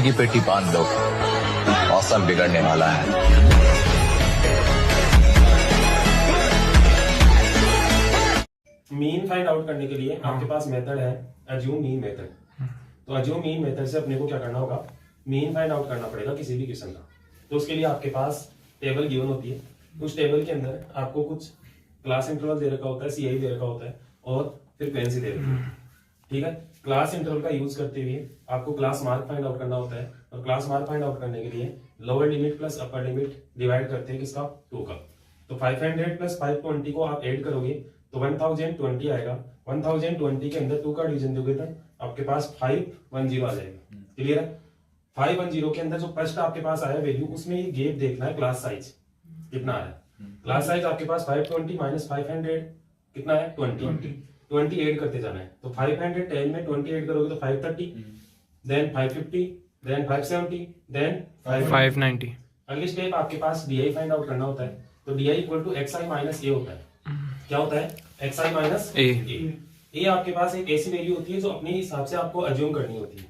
आगी पेटी बांध लो, मौसम बिगड़ने वाला है। मीन फाइंड आउट करने के लिए आपके पास मेथड है अज्यूम मीन मेथड। तो अज्यूम मीन मेथड से अपने को क्या करना होगा, मीन फाइंड आउट करना पड़ेगा किसी भी क्वेश्चन का। तो उसके लिए आपके पास टेबल गिवन होती है, उस टेबल के अंदर आपको कुछ क्लास इंटरवल दे रखा होता है, सीआई दे रखा होता है और फ्रीक्वेंसी दे रखी है। ठीक है, क्लास इंटरवल का यूज करते हुए आपको क्लास मार्क फाइंड आउट करना होता है और क्लास मार्क फाइंड आउट करने के लिए lower limit plus upper limit divide करते हैं किसका, 2 का। तो 500 प्लस 520 को आप ऐड करोगे तो 1020 आएगा। 1020 के अंदर 2 का डिवीजन दोगे तो आपके पास 510 आ जाएगा। क्लियर है? 510 के अंदर जो फर्स्ट आपके पास आया वैल्यू, उसमें ये गैप देखना है क्लास साइज कितना है। क्लास साइज आपके पास 520 माइनस 500 कितना है, 20 ऐड करते जाना है। तो 510 में 20 ऐड करोगे तो 530, देन 550, देन 570, देन 590। अगली स्टेप आपके पास DI फाइंड आउट करना होता है। तो DI equal to XI minus A होता है। क्या होता है? XI minus A। A आपके पास एक ऐसी वैल्यू होती है जो अपने हिसाब से आपको अज्यूम करनी होती है।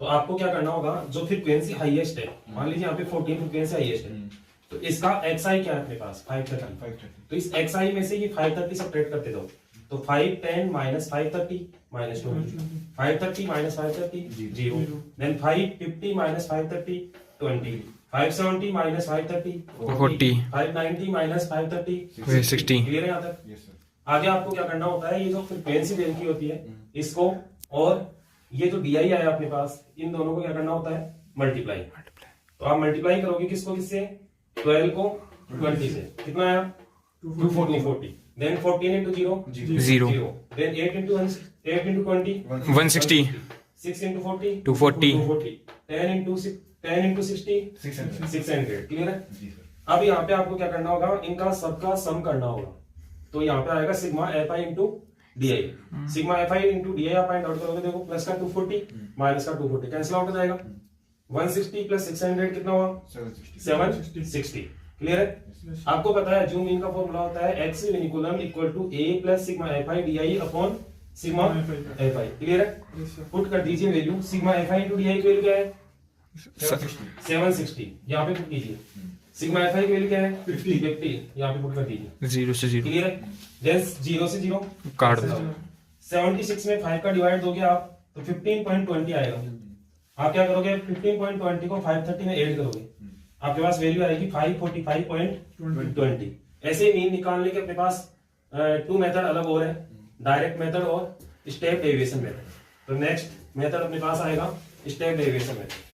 तो आपको क्या करना होगा, जो फ्रीक्वेंसी हाईएस्ट है, मान लीजिए यहाँ पे 14 फ्रीक्वेंसी हाईएस्ट है, तो इसका XI क्या है अपने पास, 530। तो इस XI में से ये 530 सब्ट्रैक्ट करते जाओ। तो 510 minus 530 minus 20, 530 minus 530 0, then 550 minus 530 20, 570 minus 530 40, 590 minus 530 60। Clear है यहाँ तक? आगे आपको क्या करना होता है, ये जो फ्रीक्वेंसी दे रखी होती है इसको और ये जो DI आया अपने पास, इन दोनों को क्या करना होता है, मल्टीप्लाई। तो आप मल्टीप्लाई करोगे किसको किससे, 12 को 20 से, कितना आया 240, then 14 into 0 0, then 8 into 20 160, 6 into 40 240, 10 into 60 600। Clear है? अब यहाँ पे आपको क्या करना होगा, इनका सबका सम करना होगा। तो यहाँ पे आएगा sigma FI into DI। Sigma FI into DI आप फाइंड आउट करोगे, देखो प्लस का 240 माइनस का 240 कैंसिल आउट हो जाएगा। 160 प्लस 600 कितना हुआ, 760। क्लियर है? आपको पता है जूम इन का फॉर्मूला होता है x vinculum equal to A plus sigma FI DI upon sigma FI। Clear है? पुट कर दीजिए value, sigma FI into DI की वैल्यू क्या है, 760। यहाँ पे पुट कीजिए। सिग्मा FI की वैल्यू क्या है, 50। यहाँ पे पुट कर दीजिए 0 से 0 क्लियर है? देन 0 से 0 काट दो। 76 में 5 का डिवाइड दोगे आप तो 15.20 आएगा। आप क्या करोगे, 15.20 को 530 में ऐड करोगे, आपके पास वैल्यू आएगी 545.20। ऐसे मीन निकालने के अपने पास 2 मेथड अलग और है, डायरेक्ट मेथड और स्टेप डेविएशन मेथड। तो नेक्स्ट मेथड अपने पास आएगा स्टेप डेविएशन मेथड।